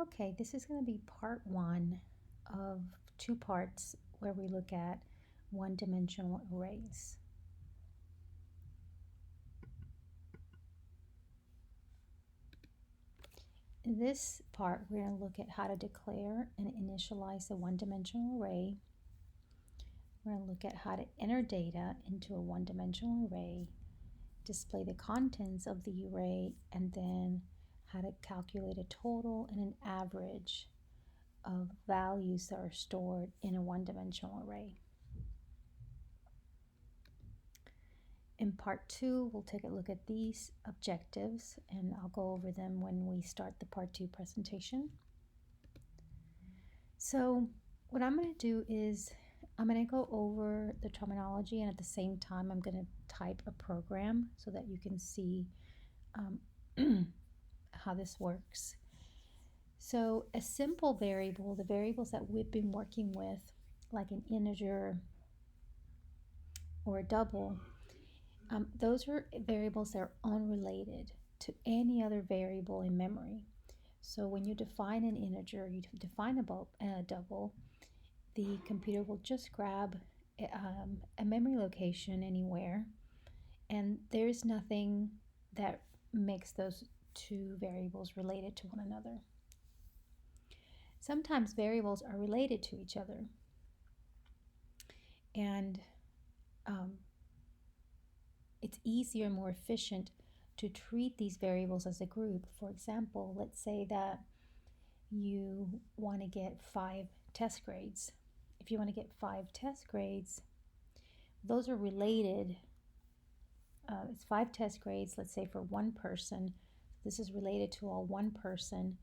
Okay, this is going to be part one of two parts where we look at one-dimensional arrays. In this part, we're going to look at how to declare and initialize a one-dimensional array. We're going to look at how to enter data into a one-dimensional array, display the contents of the array, and then how to calculate a total and an average of values that are stored in a one-dimensional array. In part two, we'll take a look at these objectives, and I'll go over them when we start the part two presentation. So what I'm going to do is I'm going to go over the terminology, and at the same time I'm going to type a program so that you can see how this works. So a simple variable, the variables that we've been working with, like an integer or a double, those are variables that are unrelated to any other variable in memory. So when you define an integer, you define a double, the computer will just grab a memory location anywhere, and there's nothing that makes those two variables related to one another. Sometimes variables are related to each other, and it's easier and more efficient to treat these variables as a group. For example, let's say that you want to get 5 test grades. If you want to get 5 test grades, those are related. It's 5 test grades, let's say, for one person. This is related to all one person.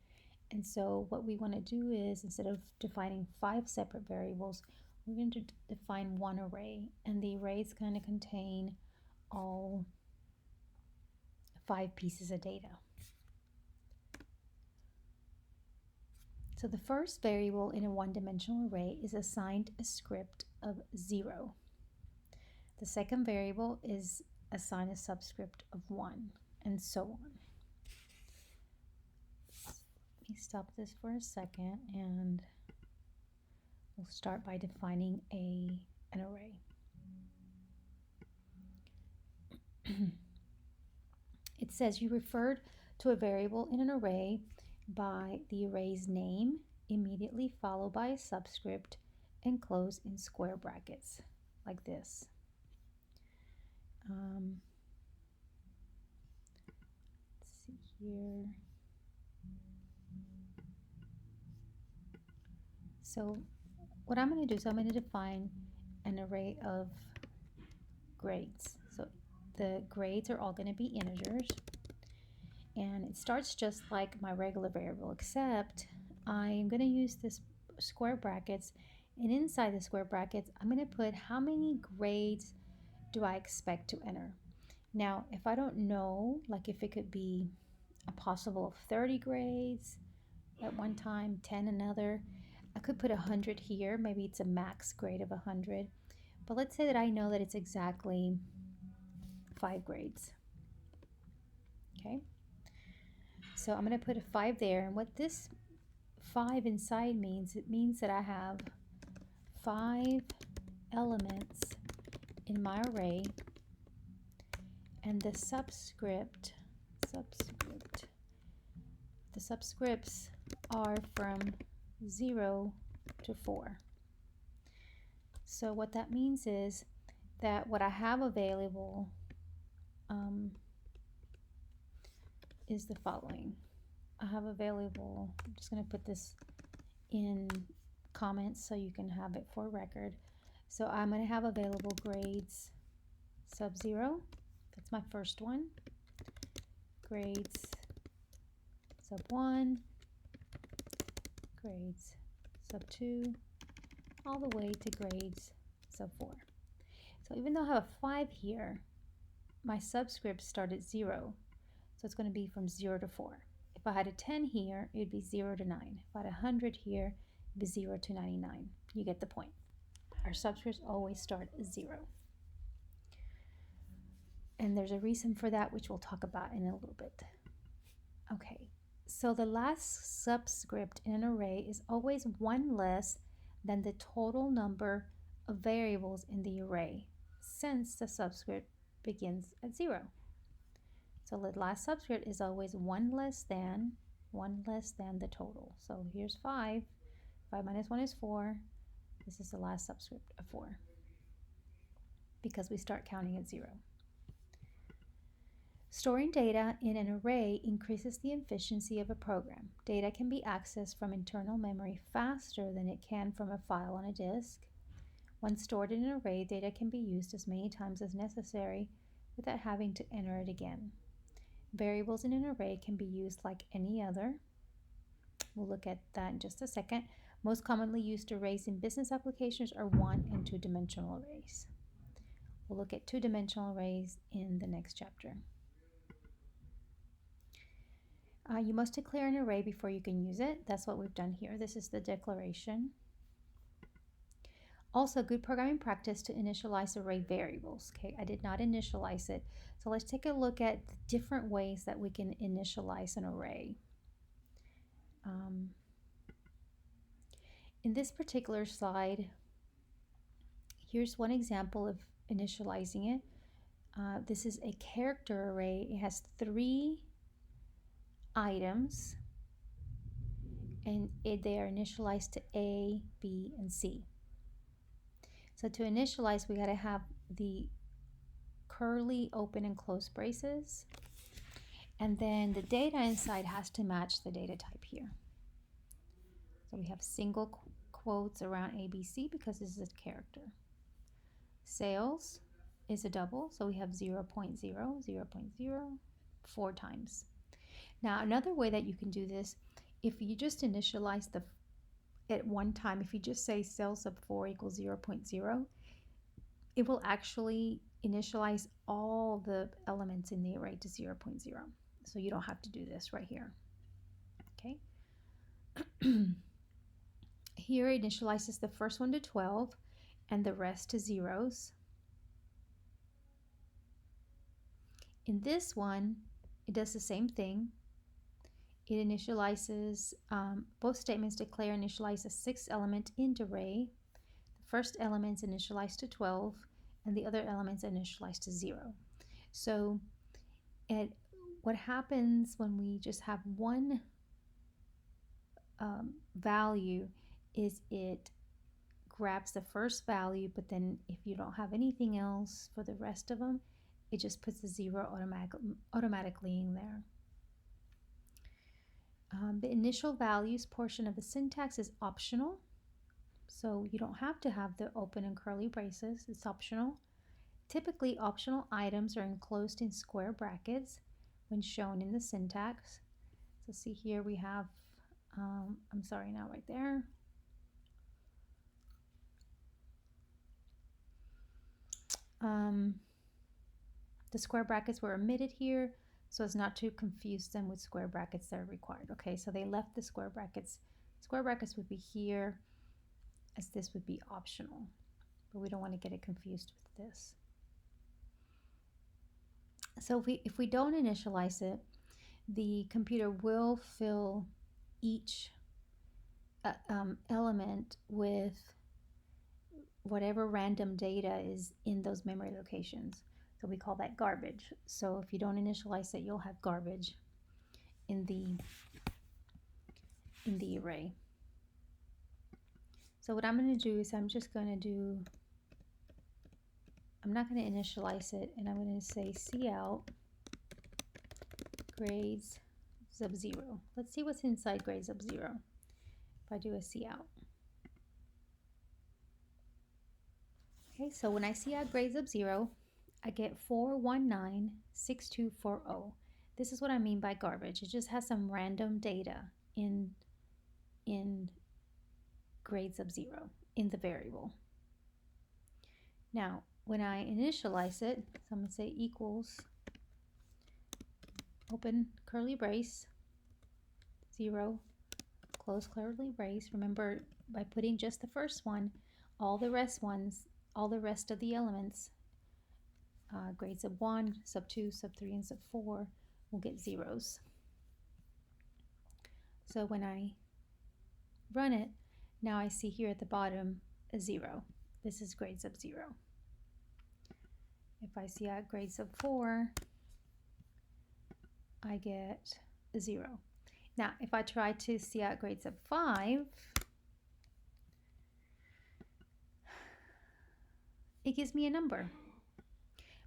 And so what we want to do is, instead of defining 5 separate variables, we're going to define one array. And the array is going to contain all 5 pieces of data. So the first variable in a one-dimensional array is assigned a script of 0. The second variable is assigned a subscript of 1, and so on. Let me stop this for a second, and we'll start by defining an array. It says you referred to a variable in an array by the array's name, immediately followed by a subscript, and close in square brackets, like this. Let's see here. So what I'm going to do is I'm going to define an array of grades. So the grades are all going to be integers, and it starts just like my regular variable, except I'm going to use this square brackets, and inside the square brackets I'm going to put how many grades do I expect to enter. Now if I don't know, like if it could be a possible of 30 grades at one time, 10 another, I could put 100 here. Maybe it's a max grade of 100, but let's say that I know that it's exactly 5 grades. Okay, so I'm going to put a 5 there, and what this 5 inside means, it means that I have 5 elements in my array, and the subscripts are from 0 to 4. So what that means is that what I have available is the following. I have available, I'm just going to put this in comments so you can have it for record. So I'm going to have available grades sub 0, that's my first one, grades sub 1, grades sub 2, all the way to grades sub 4. So even though I have a 5 here, my subscripts start at 0, so it's going to be from 0 to 4. If I had a 10 here, it would be 0 to 9. If I had 100 here, it would be 0 to 99. You get the point. Our subscripts always start at 0. And there's a reason for that, which we'll talk about in a little bit. Okay, So the last subscript in an array is always one less than the total number of variables in the array, since the subscript begins at 0. So the last subscript is always one less than the total. So here's 5. 5 minus 1 is 4. This is the last subscript of 4 because we start counting at 0. Storing data in an array increases the efficiency of a program. Data can be accessed from internal memory faster than it can from a file on a disk. When stored in an array, data can be used as many times as necessary without having to enter it again. Variables in an array can be used like any other. We'll look at that in just a second. Most commonly used arrays in business applications are 1 and 2-dimensional arrays. We'll look at 2-dimensional arrays in the next chapter. You must declare an array before you can use it. That's what we've done here. This is the declaration. Also, good programming practice to initialize array variables. Okay, I did not initialize it. So let's take a look at the different ways that we can initialize an array. In this particular slide, here's one example of initializing it. This is a character array. It has 3 items, and they are initialized to A, B, and C. So to initialize, we got to have the curly open and close braces, and then the data inside has to match the data type here. So we have single quotes around ABC because this is a character. Sales is a double, so we have 0, 0.0, 0, 0.0, 4 times. Now another way that you can do this, if you just initialize at one time, if you just say sales sub 4 equals 0, 0.0, it will actually initialize all the elements in the array to 0, 0.0. So you don't have to do this right here. Okay. Here it initializes the first one to 12 and the rest to zeros. In this one, it does the same thing. It initializes, both statements declare and initialize a 6th element int array. The first element is initialized to 12 and the other elements are initialized to 0. So what happens when we just have one value is it grabs the first value, but then if you don't have anything else for the rest of them, it just puts the 0 automatically in there. The initial values portion of the syntax is optional, so you don't have to have the open and curly braces. It's optional. Typically, optional items are enclosed in square brackets when shown in the syntax. So see here we have, I'm sorry, not right there. The square brackets were omitted here so as not to confuse them with square brackets that are required. Okay, so they left the square brackets. Square brackets would be here, as this would be optional, but we don't want to get it confused with this. So if we don't initialize it, the computer will fill each element with whatever random data is in those memory locations. So we call that garbage. So if you don't initialize it, you'll have garbage in the array. So what I'm going to do is I'm not going to initialize it, and I'm going to say cout grades sub 0. Let's see what's inside grades sub 0 if I do a cout. Okay, so when I cout grades sub 0, I get 4196240. This is what I mean by garbage. It just has some random data in grades sub 0 in the variable. Now, when I initialize it, so I'm going to say equals open curly brace 0 close curly brace. Remember, by putting just the first one, all the rest of the elements, grades sub 1, sub 2, sub 3, and sub 4 will get zeros. So when I run it, now I see here at the bottom a 0. This is grade sub 0. If I see out grade sub 4, I get a 0. Now, if I try to see out grade sub 5, it gives me a number.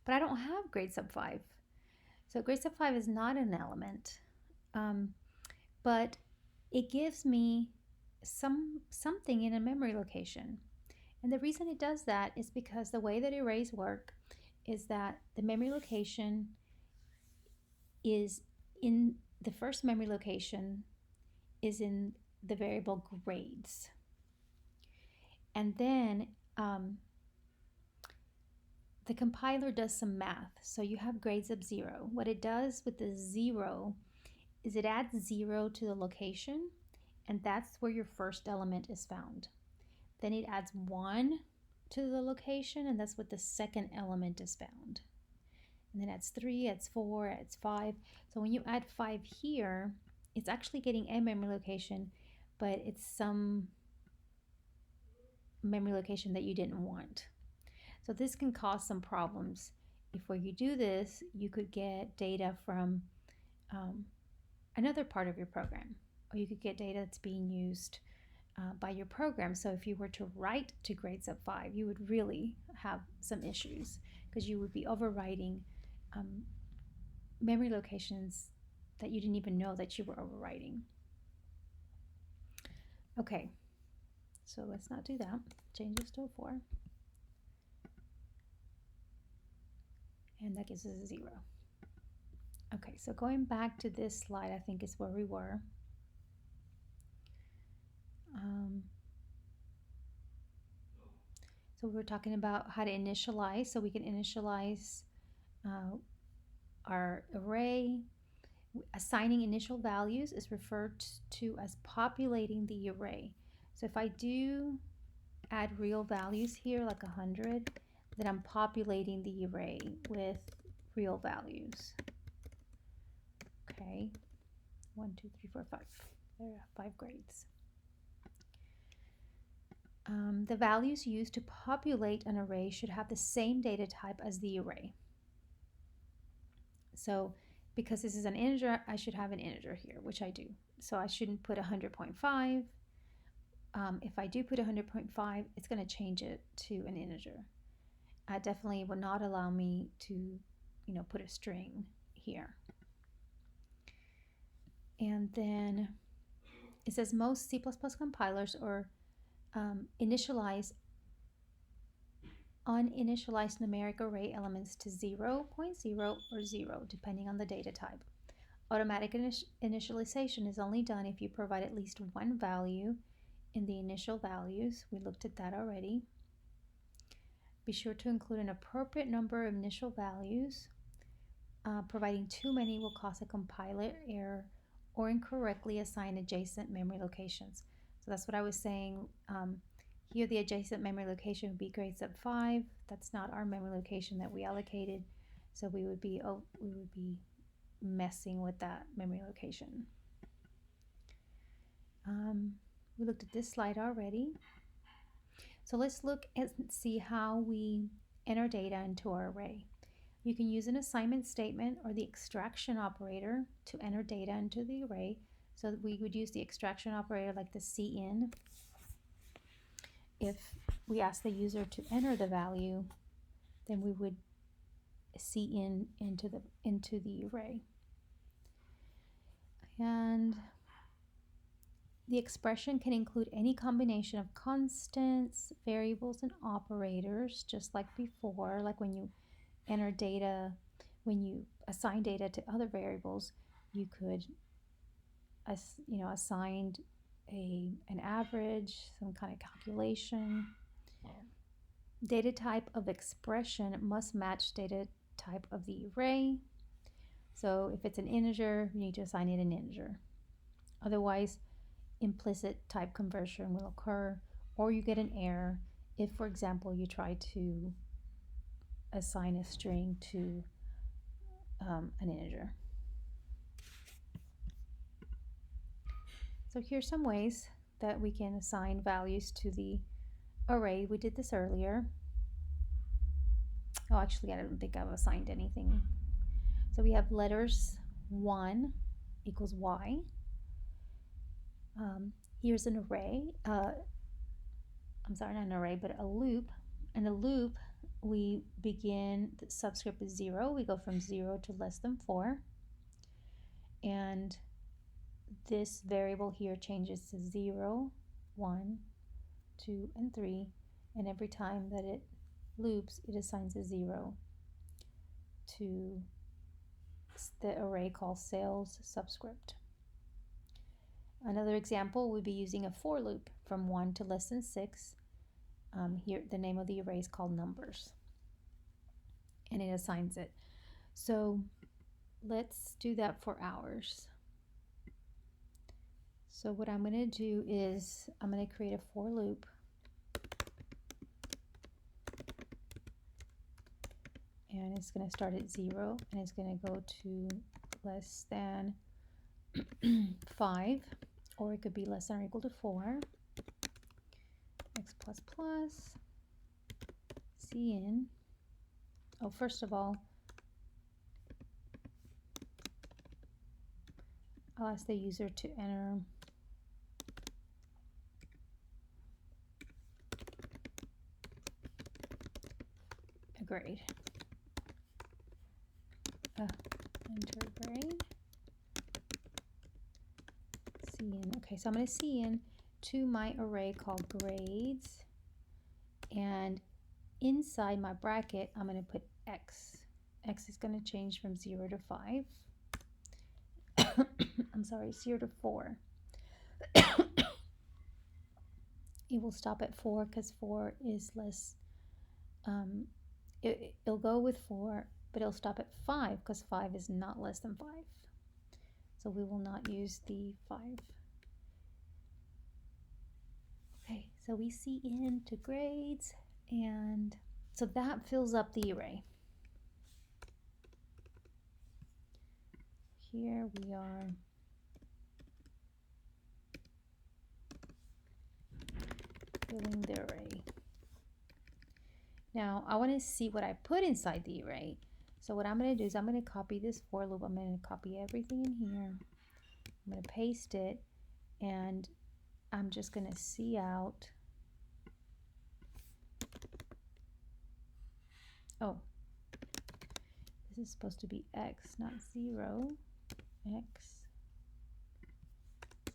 But I don't have grade sub 5. So grade sub 5 is not an element, but it gives me something in a memory location. And the reason it does that is because the way that arrays work is that the memory location is in the first memory location is in the variable grades. And then the compiler does some math. So you have grade sub 0. What it does with the 0 is it adds 0 to the location, and that's where your first element is found. Then it adds 1 to the location, and that's what the second element is found. And then adds 3, adds 4, adds 5. So when you add 5 here, it's actually getting a memory location, but it's some memory location that you didn't want. So this can cause some problems. If where you do this, you could get data from another part of your program, or you could get data that's being used by your program. So if you were to write to grade sub 5, you would really have some issues because you would be overwriting memory locations that you didn't even know that you were overwriting. Okay, so let's not do that. Change this to a 4. And that gives us a 0. Okay, so going back to this slide, I think is where we were. So we were talking about how to initialize. So we can initialize our array. Assigning initial values is referred to as populating the array. So if I do add real values here, like 100, then I'm populating the array with real values. Okay, 1, 2, 3, 4, 5. There are 5 grades. The values used to populate an array should have the same data type as the array. So because this is an integer, I should have an integer here, which I do. So I shouldn't put 100.5. If I do put 100.5, it's going to change it to an integer. Definitely will not allow me to, put a string here. And then it says most C++ compilers or initialize uninitialized numeric array elements to 0, 0.0, or 0, depending on the data type. Automatic initialization is only done if you provide at least one value in the initial values. We looked at that already. Be sure to include an appropriate number of initial values. Providing too many will cause a compiler error or incorrectly assign adjacent memory locations. So that's what I was saying. Here the adjacent memory location would be grade sub 5. That's not our memory location that we allocated. So we would be messing with that memory location. We looked at this slide already. So let's look and see how we enter data into our array. You can use an assignment statement or the extraction operator to enter data into the array. So we would use the extraction operator like the cin. If we ask the user to enter the value, then we would cin into the array. And the expression can include any combination of constants, variables, and operators, just like before, like when you enter data, when you assign data to other variables, you could assign an average, some kind of calculation. Data type of expression must match data type of the array. So if it's an integer, you need to assign it an integer. Otherwise, implicit type conversion will occur, or you get an error if, for example, you try to assign a string to an integer. So here's some ways that we can assign values to the array. We did this earlier. Oh, actually, I don't think I've assigned anything. So we have letters 1 equals y. Here's an array. I'm sorry, not an array, but a loop. And a loop, we begin, the subscript is 0. We go from 0 to less than 4. And this variable here changes to 0, 1, 2, and 3. And every time that it loops, it assigns a 0 to the array called sales subscript. Another example would be using a for loop from 1 to less than 6. Here, the name of the array is called numbers, and it assigns it. So let's do that for hours. So what I'm going to do is I'm going to create a for loop. And it's going to start at 0, and it's going to go to less than 5, or it could be less than or equal to 4. X plus plus, cin. Oh, first of all, I'll ask the user to enter a grade. Enter grade. Cin. Okay, so I'm going to cin to my array called grades, and inside my bracket I'm going to put x. X is going to change from 0 to 5. I'm sorry, 0 to 4. It will stop at 4 because 4 is less, it'll go with 4, but it'll stop at 5 because 5 is not less than 5. So we will not use the 5. Okay, so we cin to grades, and so that fills up the array. Here we are filling the array. Now I want to see what I put inside the array. So what I'm going to do is I'm going to copy this for loop. I'm going to copy everything in here. I'm going to paste it, and I'm just going to see out. Oh, this is supposed to be x, not 0. X.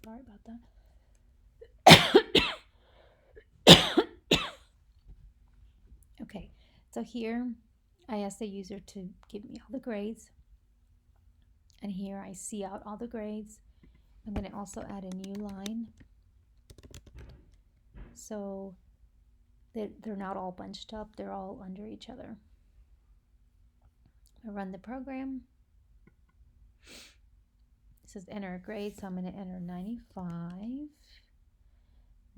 Sorry about that. Okay, so here I ask the user to give me all the grades, and here I see out all the grades. I'm going to also add a new line so that they're not all bunched up, they're all under each other. I run the program. It says enter a grade, so I'm going to enter 95,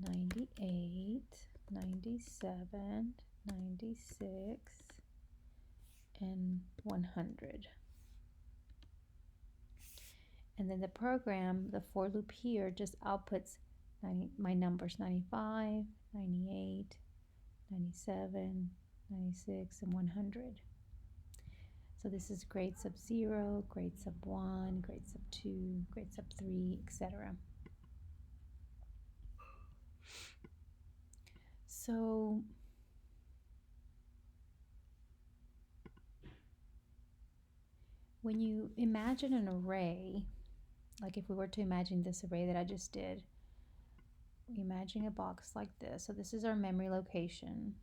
98, 97, 96, and 100. And then the program, the for loop here, just outputs my numbers 95, 98, 97, 96, and 100. So this is grade sub 0, grade sub 1, grade sub 2, grade sub 3, etc. So when you imagine an array, like if we were to imagine this array that I just did, we imagine a box like this. So this is our memory location,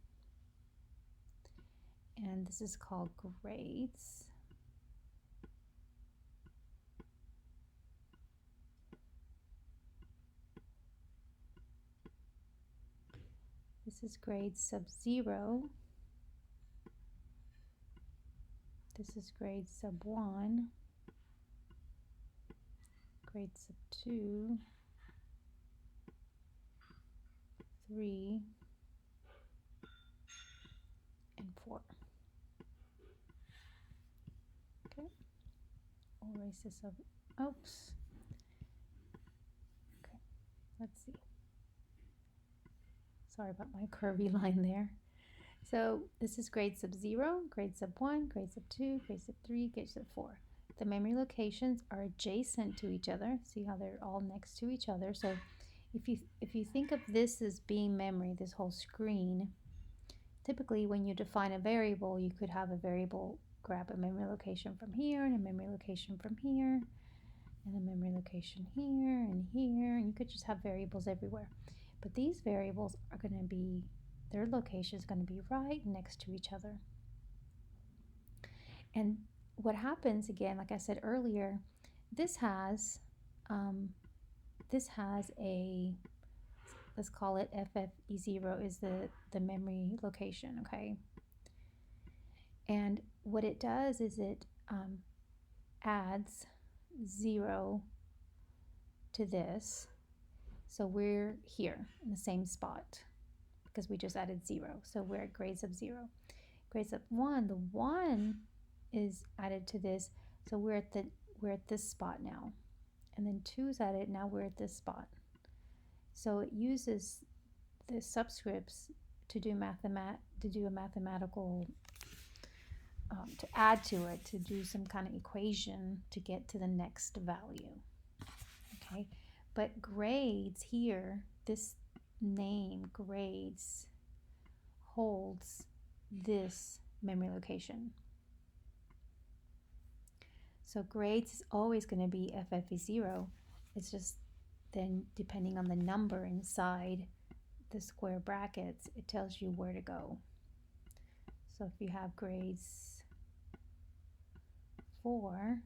and this is called grades. This is grade sub 0. This is grade sub 1. Grade sub 2. 3. And 4. Okay. I'll erase this up. Oops. Okay. Let's see. Sorry about my curvy line there. So this is grade sub 0, grade sub 1, grade sub 2, grade sub 3, grade sub 4. The memory locations are adjacent to each other. See how they're all next to each other. So if you think of this as being memory, this whole screen, typically when you define a variable, you could have a variable grab a memory location from here and a memory location from here and a memory location here and here, and you could just have variables everywhere. But these variables are going to be, their location is going to be right next to each other. And what happens, again, like I said earlier, this has a, let's call it FFE0 is the memory location, okay? And what it does is it adds 0 to this. So we're here in the same spot because we just added 0. So we're at grade sub 0. Grade sub 1, the 1 is added to this. So we're at this spot now. And then 2 is added, now we're at this spot. So it uses the subscripts to do a mathematical to add to it, to do some kind of equation to get to the next value. Okay, but grades here, this name grades holds this memory location. So grades is always going to be FFE0. It's just then depending on the number inside the square brackets, it tells you where to go. So if you have grades 4,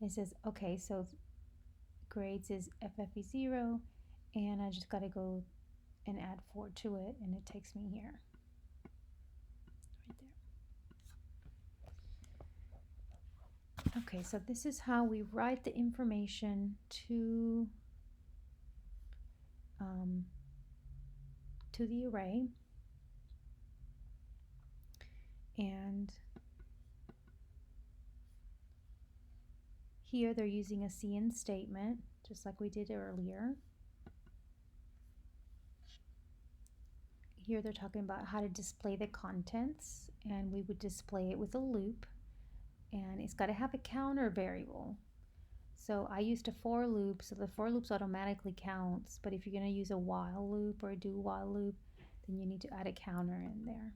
it says, okay, so grades is FFE0, and I just got to go and add 4 to it, and it takes me here. Right there. Okay, so this is how we write the information to the array. And here they're using a CN statement, just like we did earlier. Here they're talking about how to display the contents, and we would display it with a loop, and it's got to have a counter variable. So I used a for loop, so the for loops automatically counts, but if you're going to use a while loop or a do while loop, then you need to add a counter in there.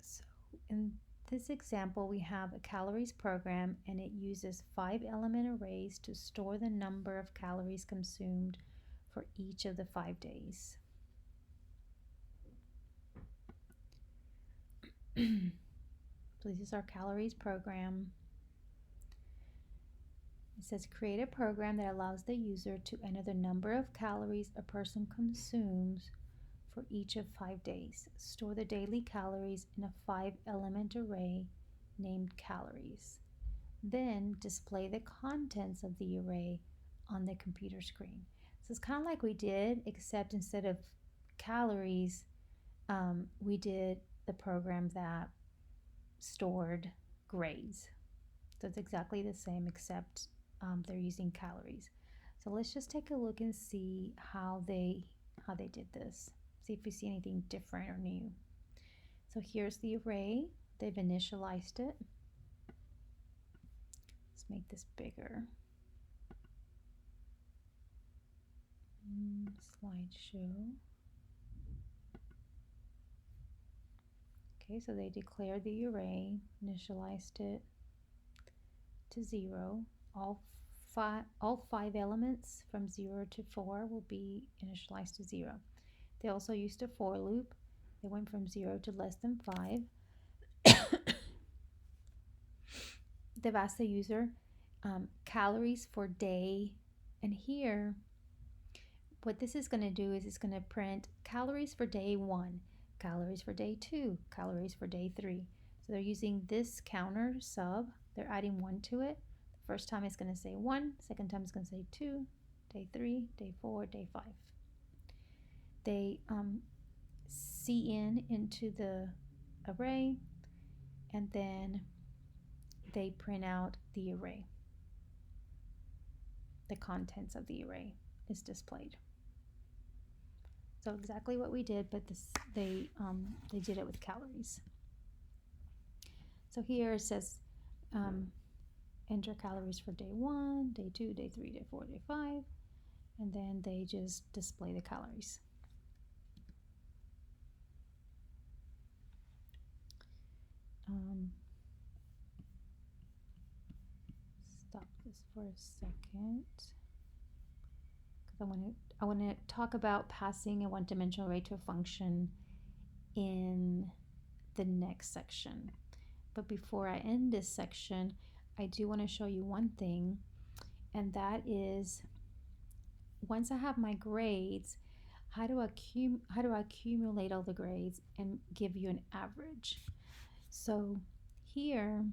So in this example, we have a calories program, and it uses 5-element arrays to store the number of calories consumed for each of the 5 days. So this is our calories program. It says create a program that allows the user to enter the number of calories a person consumes for each of 5 days. Store the daily calories in a 5-element array named calories. Then display the contents of the array on the computer screen. So it's kind of like we did, except instead of calories, we did the program that stored grades. So it's exactly the same, except they're using calories. So let's just take a look and see how they did this. See if we see anything different or new. So here's the array. They've initialized it. Let's make this bigger. Slideshow. Okay, so they declared the array, initialized it to 0. All five elements from 0 to 4 will be initialized to 0. They also used a for loop. They went from 0 to less than 5. They've asked the user calories for day, and here what this is going to do is it's going to print calories for day 1, calories for day 2, calories for day 3. So they're using this counter sub. They're adding 1 to it. The first time it's going to say 1, second time it's going to say 2, day 3, day 4, day 5. They CN into the array, and then they print out the array. The contents of the array is displayed. So exactly what we did, but they did it with calories. So here it says enter calories for day 1, day 2, day 3, day 4, day 5, and then they just display the calories. Stop this for a second, because I want to talk about passing a one-dimensional array to a function in the next section. But before I end this section, I do want to show you one thing, and that is once I have my grades, how do I accumulate all the grades and give you an average? So here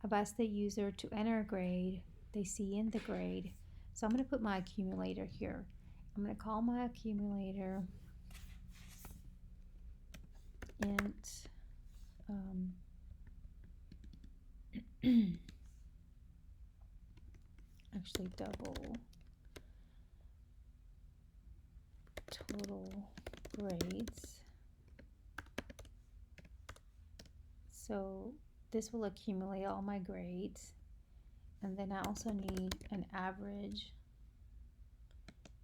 I've asked the user to enter a grade. They see in the grade. So I'm going to put my accumulator here. I'm going to call my accumulator int actually double total grades. So this will accumulate all my grades, and then I also need an average.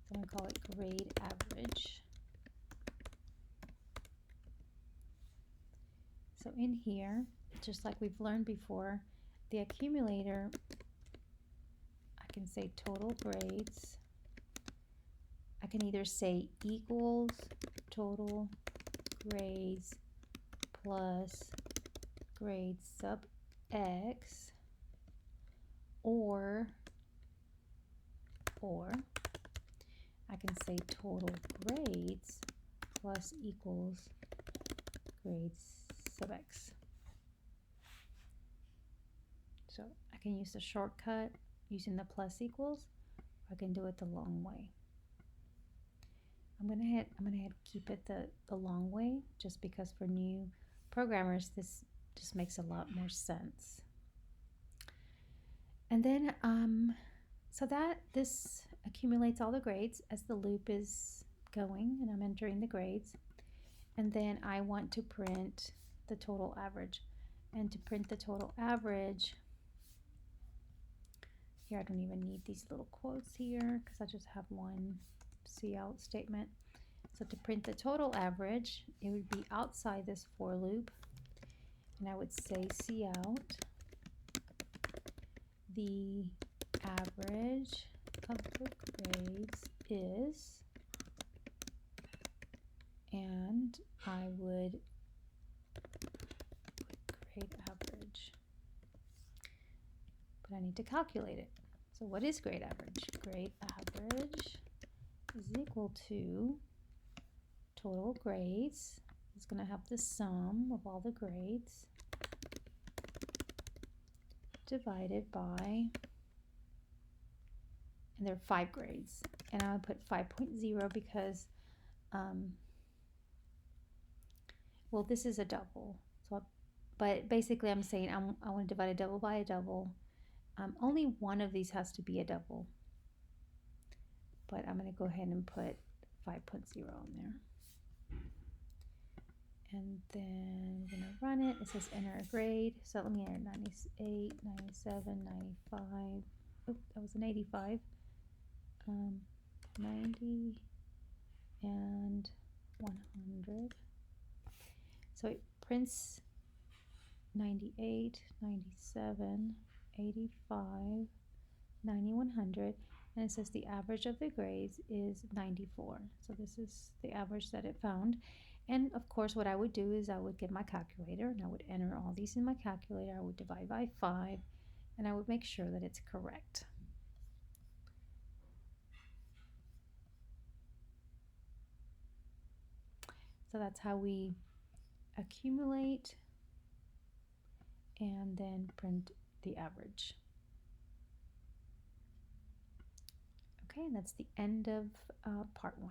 So I'm going to call it grade average. So in here, just like we've learned before, the accumulator, I can say total grades. I can either say equals total grades plus grades sub x, or I can say total grades plus equals grades sub x. So I can use the shortcut using the plus equals, or I can do it the long way. I'm gonna keep it the long way, just because for new programmers this just makes a lot more sense. And then so that this accumulates all the grades as the loop is going, and I'm entering the grades. And then I want to print the total average. And to print the total average, here I don't even need these little quotes here because I just have one cout statement. So to print the total average, it would be outside this for loop, and I would say cout the average of the grades is, and I would put grade average, but I need to calculate it. So what is grade average? Grade average is equal to total grades. It's going to have the sum of all the grades divided by, and there are 5 grades, and I would put 5.0 because well, this is a double, so but basically I'm saying I want to divide a double by a double. Only one of these has to be a double, but I'm going to go ahead and put 5.0 on there. And then we're going to run it. It says enter a grade. So let me enter 98, 97, 95. Oh, that was an 85. 90 and 100. So it prints 98, 97, 85, 90, 100. And it says the average of the grades is 94. So this is the average that it found. And of course, what I would do is I would get my calculator and I would enter all these in my calculator. I would divide by 5 and I would make sure that it's correct. So that's how we accumulate and then print the average. Okay, and that's the end of part 1.